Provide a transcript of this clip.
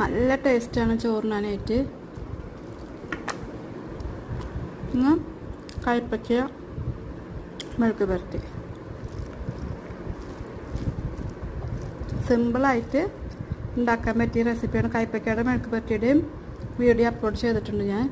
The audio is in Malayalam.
നല്ല ടേസ്റ്റാണ് ചോറിനാനായിട്ട്. കയ്പ്പയ്ക്ക മെഴുക്ക് പുരട്ടി സിമ്പിളായിട്ട് ഉണ്ടാക്കാൻ പറ്റിയ റെസിപ്പിയാണ്. കയ്പ്പയ്ക്കയുടെ മെഴുക്ക് പുരട്ടിയുടെയും വീഡിയോ അപ്ലോഡ് ചെയ്തിട്ടുണ്ട് ഞാൻ.